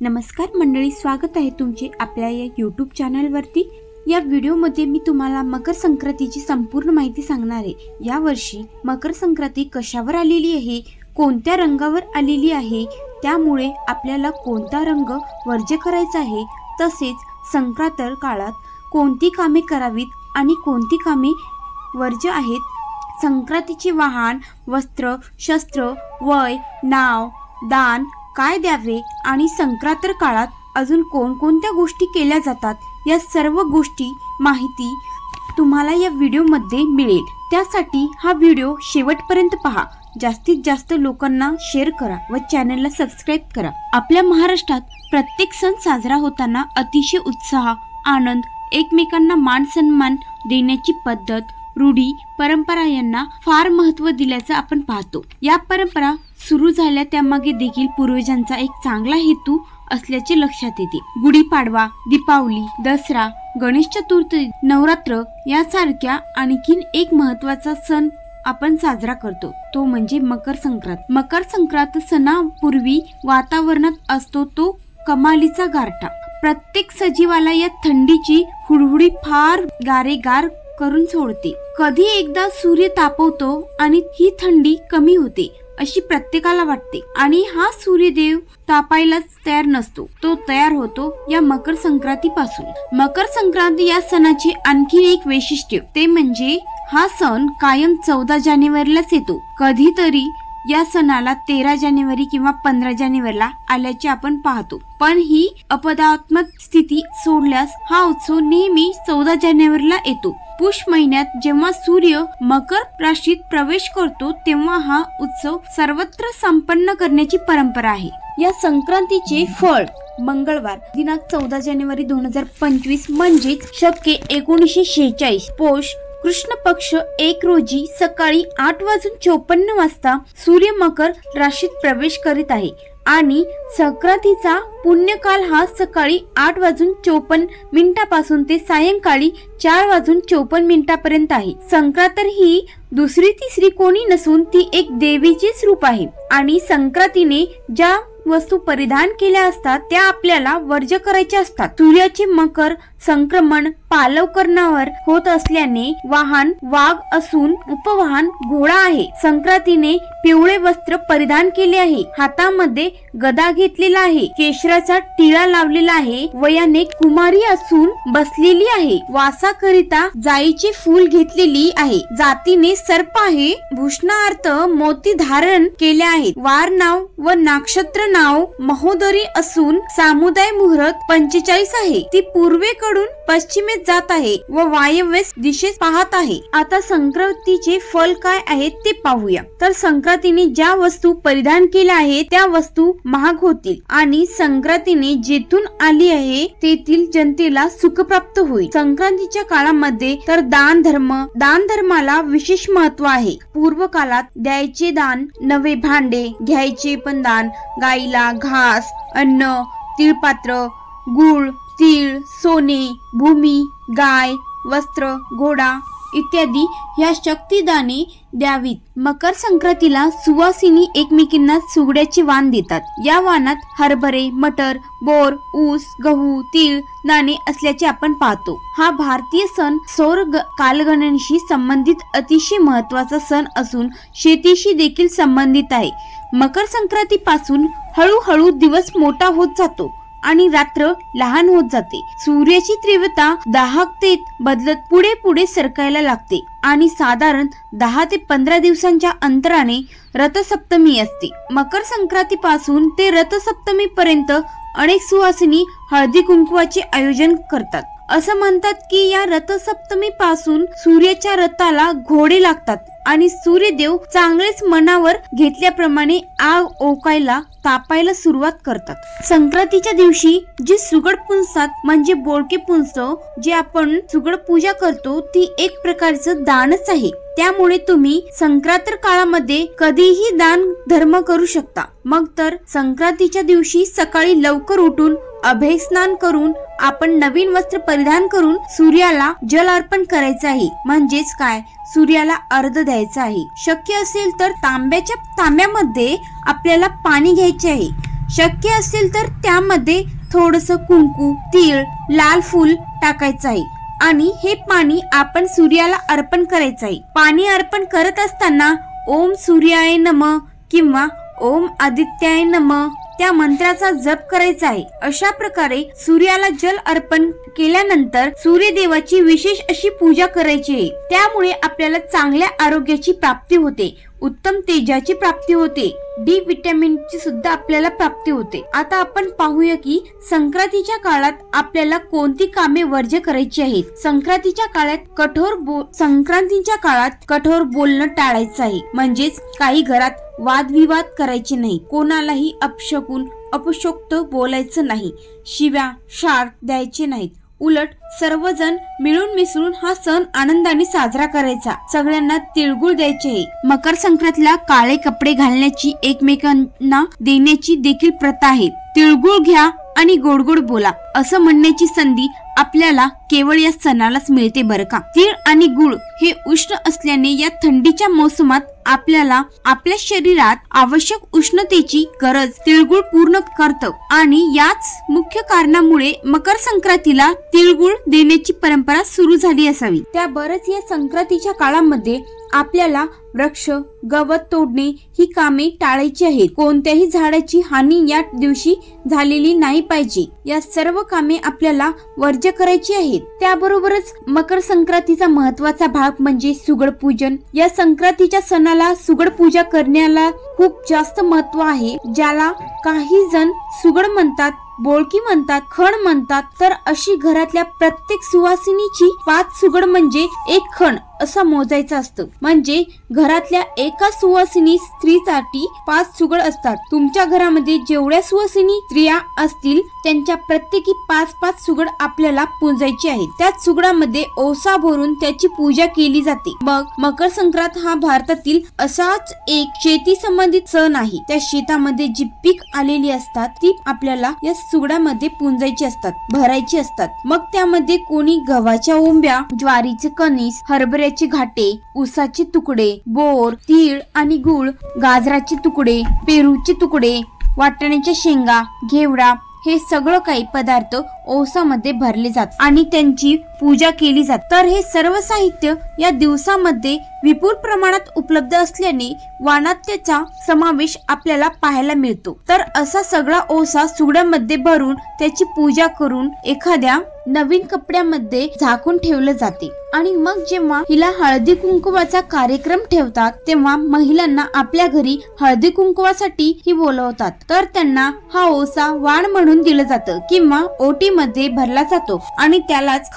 नमस्कार मंडळी, स्वागत आहे तुमचे आपल्या या YouTube चॅनलवरती। या व्हिडिओमध्ये मी तुम्हाला मकर संक्रांतीची संपूर्ण माहिती सांगणार आहे। या वर्षी मकर संक्रांती कशावर आलेली आहे, कोणत्या रंगावर आलेली आहे, त्यामुळे आपल्याला कोणता रंग वर्ज्य करायचा आहे, तसेच संक्रांत काळात कोणती कामे करावीत आणि कोणती कामे वर्ज्य आहेत। संक्रांतीचे वाहन, वस्त्र, शस्त्र, वय, नाव, दान काय द्यावे आणि संक्रांत काळात अजून कोणकोणत्या गोष्टी केल्या जातात, या सर्व गोष्टी माहिती तुम्हाला या व्हिडिओमध्ये मिळेल। त्यासाठी हा व्हिडिओ शेवटपर्यंत पहा, जास्तीत जास्त लोकांना शेअर करा व चॅनलला सबस्क्राइब करा। आपल्या महाराष्ट्रात प्रत्येक सण साजरा होताना अतिशय उत्साह, आनंद, एकमेकांना मान सन्मान देण्याची पद्धत, रूढी, परंपरा यांना फार महत्त्व दिल्याचं आपण पाहतो। या परंपरा सुरू झाल्या त्यामागे देखील पूर्वजांचा एक चांगला हेतू असल्याचे लक्षात येते। गुढीपाडवा, दीपावली, दसरा, गणेश चतुर्थी, नवरात्र यासारख्या आणखीन एक महत्त्वाचा सण आपण साजरा करतो, तो म्हणजे मकर संक्रांत। मकर संक्रांत सणापूर्वी वातावरणात असतो तो कमालीचा गारठा। प्रत्येक सजीवाला या थंडीची हुडहुडी फार गारेगार करून सोडते। कधी एकदा सूर्य तापवतो आणि ही थंडी कमी होते अशी प्रत्येकाला वाटते, आणि हा सूर्यदेव तापायलाच तयार नसतो, तो तयार होतो या मकर संक्रांती पासून। मकर संक्रांती या सणाचे आणखी एक वैशिष्ट्य ते म्हणजे हा सण कायम 14 जानेवारीलाच येतो। कधीतरी या सणाला 13 जानेवारी किंवा 15 जानेवारीला आल्याचे आपण पाहतो, पण ही अपवादात्मक स्थिती सोडल्यास हा उत्सव नेहमी 14 जानेवारीला येतो। पुष महिन्यात जेव्हा सूर्य मकर राशीत प्रवेश करतो तेव्हा हा उत्सव सर्वत्र संपन्न करण्याची परंपरा आहे। या संक्रांतीचे फळ मंगळवार दिनांक 14 जानेवारी 2025 म्हणजेच शके 1946 पौष कृष्ण पक्ष 1 रोजी सकाळी 8:54 वाजता सूर्य मकर राशीत प्रवेश करीत आहे, आणि संक्रांतीचा पुण्यकाल हा सकाळी 8:54 पासून ते सायंकाळी 4:54 पर्यंत आहे। संक्रांत ही दुसरी तिसरी कोणी नसून ती एक देवीचेच रूप आहे, आणि संक्रांतीने ज्या वस्तू परिधान केल्या असतात त्या आपल्याला वर्ज्य करायच्या असतात। सूर्याचे मकर संक्रमण पालवकरणावर होत असल्याने वाहन वाघ असून उपवाहन घोडा आहे। संक्रांतीने पिवळे वस्त्र परिधान केले आहे, हातामध्ये गदा घेतलेला आहे, केशराचा टिळा लावलेला आहे, वयाने कुमारी असून बसलेली आहे, वासाकरिता जाईचे फूल घेतलेली आहे, जातीने सर्प आहे, भूषणार्थ मोती धारण केले आहेत, वार नाव व नक्षत्र नाव महोदरी असून सामुदाय मुहूर्त 45 आहे, ती पूर्वेकडून पश्चिमेत जात आहे व वायव्य दिशेस पाहत आहे। आता संक्रांतीचे फल काय आहेत ते पाहूया। तर संक्रांतीने ज्या वस्तू परिधान केल्या आहेत त्या वस्तू महाग होतील, आणि संक्रांतीने जेथून आली आहे तेथील जनतेला सुख प्राप्त होईल। संक्रांतीच्या काळामध्ये तर दान धर्माला विशेष महत्व आहे। पूर्व काळात द्यायचे दान, नवे भांडे, घ्यायचे पण दान, गाईला घास, अन्न, तिळपात्र, गुळ, तीळ, सोने, भूमी, गाय, वस्त्र, घोडा इत्यादी या शक्तिदाने द्यावीत। मकर संक्रांतीला सुवासिनी एकमेकींना सुगड्याचे वाण देतात। या वाणात हरभरे, मटर, बोर, ऊस, गहू, तीळ, नाणे असल्याचे आपण पाहतो। हा भारतीय सण सौर कालगणनेशी संबंधित अतिशय महत्त्वाचा सण असून शेतीशी देखील संबंधित आहे। मकर संक्रांती पासून हळूहळू दिवस मोठा होत जातो आणि रात्र लहान होत जाते। सूर्याची तीव्रता दाहकतेत बदलत पुढे पुढे सरकायला लागते, आणि साधारण 10 ते 15 दिवसांच्या अंतराने रथसप्तमी असते। मकर संक्रांती पासून ते रथसप्तमी पर्यंत अनेक सुवासिनी हळदी कुंकवाचे आयोजन करतात। असं म्हणतात की या रथसप्तमी पासून सूर्याच्या रथाला घोडे लागतात, आणि सूर्यदेव चांगलेच मनावर घेतल्याप्रमाणे आग ओकायला तापायला सुरुवात करतात। संक्रांतीच्या दिवशी जे सुगड पुंजतात म्हणजे बोळके पुंजतो, जे आपण सुगड पूजा करतो, ती एक प्रकारचं दानच आहे। त्यामुळे तुम्ही संक्रांत काळामध्ये कधीही दान धर्म करू शकता। मग तर संक्रांतीच्या दिवशी सकाळी लवकर उठून अभय स्नान करून आपण नवीन वस्त्र परिधान करून सूर्याला जल अर्पण करायचं आहे, म्हणजेच काय, सूर्याला अर्घ्य द्यायचं आहे। शक्य असेल तर तांब्यामध्ये आपल्याला पाणी घ्यायचे आहे शक्य असेल तर त्यामध्ये थोडस कुंकू, तीळ, लाल फूल टाकायचं आहे आणि हे पाणी आपण सूर्याला अर्पण करायचं आहे। पाणी अर्पण करत असताना ओम सूर्याय नमः किंवा ओम आदित्याय नमः त्या मंत्राचा जप करायचा आहे। अशा प्रकारे सूर्याला जल अर्पण केल्यानंतर सूर्यदेवाची विशेष अशी पूजा करायची आहे। त्यामुळे आपल्याला चांगल्या आरोग्याची प्राप्ती होते, उत्तम तेजाची प्राप्ती होते, डी विटॅमिनची सुद्धा आपल्याला प्राप्ती होते। आता आपण पाहूया की संक्रांतीच्या काळात आपल्याला कोणती कामे वर्ज्य करायची आहेत। संक्रांतीच्या काळात कठोर बोलणं टाळायचं आहे, म्हणजेच काही घरात वादविवाद करायचे नाही, कोणालाही अपशोक्त बोलायचं नाही, शिव्या शाप द्यायचे नाहीत। उलट सर्वजण मिळून मिसळून हा सण आनंदाने साजरा करायचा, सगळ्यांना तिळगुळ द्यायचे आहे। मकर संक्रांतीला काळे कपडे घालण्याची, एकमेकांना देण्याची देखील प्रथा आहे। तिळगुळ घ्या आणि गोड गोड बोला असं म्हणण्याची संधी आपल्याला केवळ या सणालाच मिळते बरं का। तीळ आणि गुळ हे उष्ण असल्याने या थंडीच्या मोसमात आपल्याला आपल्या शरीरात आवश्यक उष्णतेची गरज तिळगुळ पूर्ण करतं आणि याच मुख्य कारणामुळे मकर संक्रांतीला तिळगुळ देण्याची परंपरा सुरू झाली असावी। त्याबरोबरच या संक्रांतीच्या काळामध्ये आपल्याला वृक्ष, गवत तोडणे ही कामे टाळायची आहेत। कोणत्याही झाडाची हानी या दिवशी झालेली नाही पाहिजे, या सर्व कामे आपल्याला वर्ज्य करायची आहेत। त्याबरोबरच मकर संक्रांतीचा महत्वाचा भाग म्हणजे सुगड पूजन। या संक्रांतीच्या सणाला सुगड पूजा करण्याला खूप जास्त महत्व आहे, ज्याला काही जण सुगड म्हणतात, बोळकी म्हणतात, खण म्हणतात। तर अशी घरातल्या प्रत्येक सुवासिनीची 5 सुगड म्हणजे 1 खण असा मोजायचं असतं, म्हणजे घरातल्या एका सुवासिनी स्त्रीसाठी 5 सुगड असतात। तुमच्या घरामध्ये जेवढ्या सुवासिनी स्त्रिया असतील त्यांच्या प्रत्येकी 5-5 सुगड आपल्याला पूजायची आहेत। त्याच सुगडामध्ये ओसा भरून त्याची पूजा केली जाते। मग मकर संक्रांत हा भारतातील असाच एक शेती संबंधित सण आहे। त्या शेतामध्ये जी पीक आलेली असतात ती आपल्याला या सुगडामध्ये पुंजायची असतात, भरायची असतात। मग त्यामध्ये कोणी गव्हाच्या ओंब्या, ज्वारीचे कणीस, हरभऱ्याचे घाटे, ऊसाचे तुकडे, बोर, तीळ आणि गुळ, गाजराचे तुकडे, पेरूचे तुकडे, वाटाण्याच्या शेंगा, घेवडा हे सगळं काही पदार्थ ओसामध्ये भरले जातात आणि त्यांची पूजा केली जाते। तर हे सर्व साहित्य या दिवसामध्ये विपुल प्रमाणात उपलब्ध असल्याने वाणात्याचा समावेश आपल्याला पाहायला मिळतो। तर असा सगळा ओसा सुगड्यामध्ये भरून त्याची पूजा करून एखाद्या नवीन कपड्यामध्ये झाकून ठेवले जाते आणि मग जेव्हा हिला हळदी कुंकवाचा कार्यक्रम ठेवतात तेव्हा महिलांना आपल्या घरी हळदी कुंकवासाठी ही बोलवतात। तर त्यांना हा ओसा वाण म्हणून दिलं जातं किंवा ओटीमध्ये भरला जातो आणि त्यालाच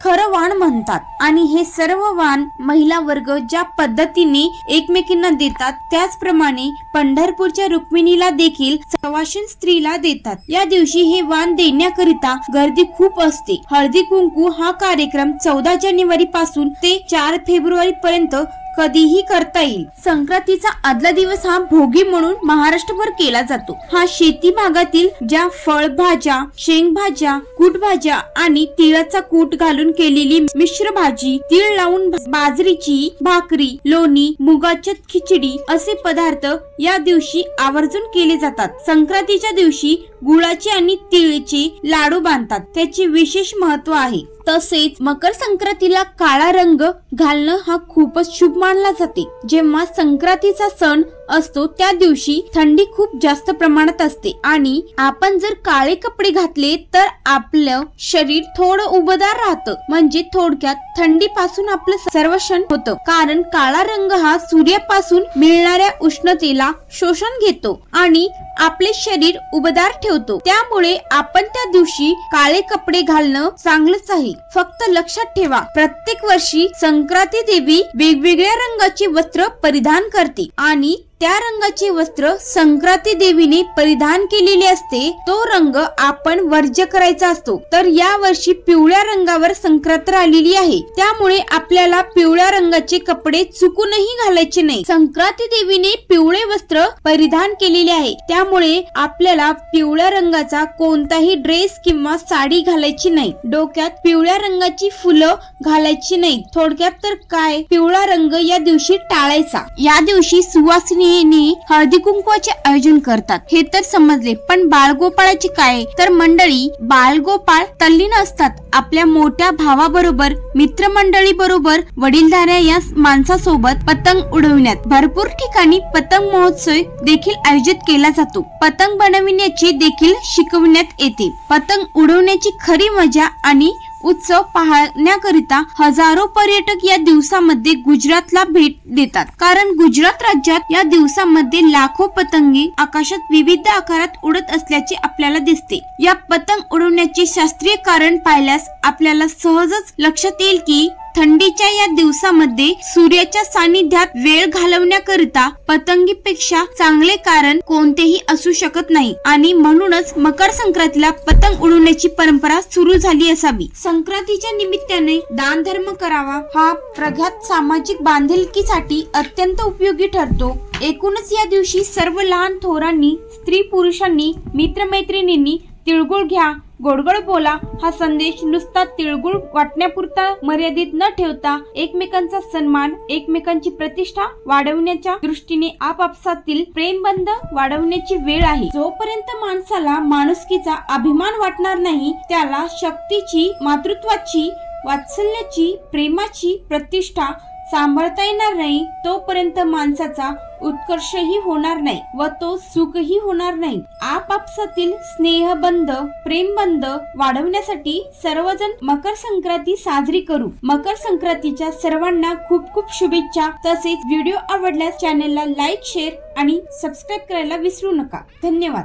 खरं वाण म्हणतात। आणि हे सर्व वाण महिला वर्ग ज्या पद्धतीने एकमेकींना देतात त्याचप्रमाणे पंढरपूरच्या रुक्मिणीला देखील सवाशीण स्त्रीला देतात। या दिवशी हे वाण देण्याकरिता गर्दी खूप असते। हळदी कुंकू हा कार्यक्रम 14 जानेवारी पासून ते 4 फेब्रुवारी पर्यंत कधीही करता येईल। संक्रांतीचा आदला दिवस हा भोगी म्हणून महाराष्ट्रभर केला जातो। हा शेती भागातील ज्या फळभाज्या, शेंगभाज्या, कूटभाज्या आणि तिळाचा कूट घालून केलेली मिश्र भाजी, तीळ लावून बाजरीची भाकरी, लोणी, मुगाची खिचडी असे पदार्थ या दिवशी आवर्जून केले जातात। संक्रांतीच्या दिवशी गुळाचे आणि तिळाचे लाडू बांधतात, त्याचे विशेष महत्व आहे। तसेच मकर संक्रांतीला काळा रंग घालणं हा खूपच शुभ मानला जाते। जेव्हा संक्रांतीचा सण असतो त्या दिवशी थंडी खूप जास्त प्रमाणात असते आणि आपण जर काळे कपडे घातले तर आपलं शरीर थोडं उबदार राहतं, म्हणजे थोडक्यात थंडीपासून आपलं संरक्षण होतं। कारण काळा रंग हा सूर्यापासून मिळणाऱ्या उष्णतेला शोषण घेतो आणि आपले शरीर उबदार ठेवतो। त्यामुळे आपण त्या दिवशी काळे कपडे घालणं चांगलंच आहे। फक्त लक्षात ठेवा, प्रत्येक वर्षी संक्रांती देवी वेगवेगळ्या रंगाचे वस्त्र परिधान करते आणि त्या रंगाचे वस्त्र संक्रांती देवीने परिधान केलेले असते, तो रंग आपण वर्ज्य करायचा असतो। तर या वर्षी पिवळ्या रंगावर संक्रांत आलेली आहे, त्यामुळे आपल्याला पिवळ्या रंगाचे कपडे चुकूनही घालायचे नाही। संक्रांती देवीने पिवळे वस्त्र परिधान केलेले आहे, त्यामुळे आपल्याला पिवळ्या रंगाचा कोणताही ड्रेस किंवा साडी घालायची नाही। डोक्यात पिवळ्या रंगाची फुलं घालायची नाही। थोडक्यात तर काय, पिवळा रंग या दिवशी टाळायचा। या दिवशी सुवासिनी बहिणीने हळदी कुंकवाचे आयोजन करतात हे तर समजले, पण बाळगोपाळाचे काय? तर मंडळी, बाळगोपाळ तल्लीन असतात आपल्या मोठ्या भावाबरोबर, मित्रमंडळी बरोबर, वडीलधाऱ्या या माणसासोबत पतंग उडविण्यात. भरपूर ठिकाणी पतंग महोत्सव देखील आयोजित केला जातो. पतंग बनविण्याची देखील शिकवण्यात येते. पतंग उडवण्याची खरी मजा आणि उत्सव पाहण्याकरिता हजारो पर्यटक या दिवसामध्ये गुजरातला भेट देतात, कारण गुजरात राज्यात या दिवसामध्ये लाखो पतंगे आकाशात विविध आकारात उडत असल्याचे आपल्याला दिसते. या पतंग उडवण्याचे शास्त्रीय कारण पाहिल्यास आपल्याला सहजच लक्षात येईल की थंडीच्या या दिवसामध्ये सूर्याच्या सानिध्यात वेळ घालवण्याकरिता पतंगीपेक्षा चांगले कारण कोणतेही असू शकत नाही आणि म्हणूनच मकर संक्रांतीला पतंग उडवण्याची परंपरा सुरू झाली असावी. संक्रांतीच्या निमित्ताने दान धर्म करावा हा प्रघात सामाजिक बांधिलकीसाठी अत्यंत उपयोगी ठरतो. एकूणच या दिवशी सर्व लहान थोरांनी, स्त्री पुरुषांनी, मित्रमैत्रिणींनी तिळगुळ घ्या, गोडगोड बोला हा संदेश नुसता तिळगुळ वाटण्यापुरता मर्यादित न ठेवता एकमेकांचा सन्मान, एकमेकांची प्रतिष्ठा वाढवण्याच्या दृष्टीने आपापसातील प्रेमबंध वाढवण्याची वेळ आहे. जोपर्यंत माणसाला माणुसकीचा अभिमान वाटणार नाही, त्याला शक्तीची, मातृत्वाची, वात्सल्याची, प्रेमाची प्रतिष्ठा सांभाळता येणार नाही, तोपर्यंत माणसाचा उत्कर्षही होणार नाही व तो सुखही होणार नाही. आपापसातील स्नेहबंध, प्रेमबंध वाढवण्यासाठी सर्वजण मकर संक्रांती साजरी करू. मकर संक्रांतीच्या सर्वांना खूप खूप शुभेच्छा. तसेच व्हिडिओ आवडल्यास चॅनलला लाईक, शेअर आणि सबस्क्राईब करायला विसरू नका. धन्यवाद.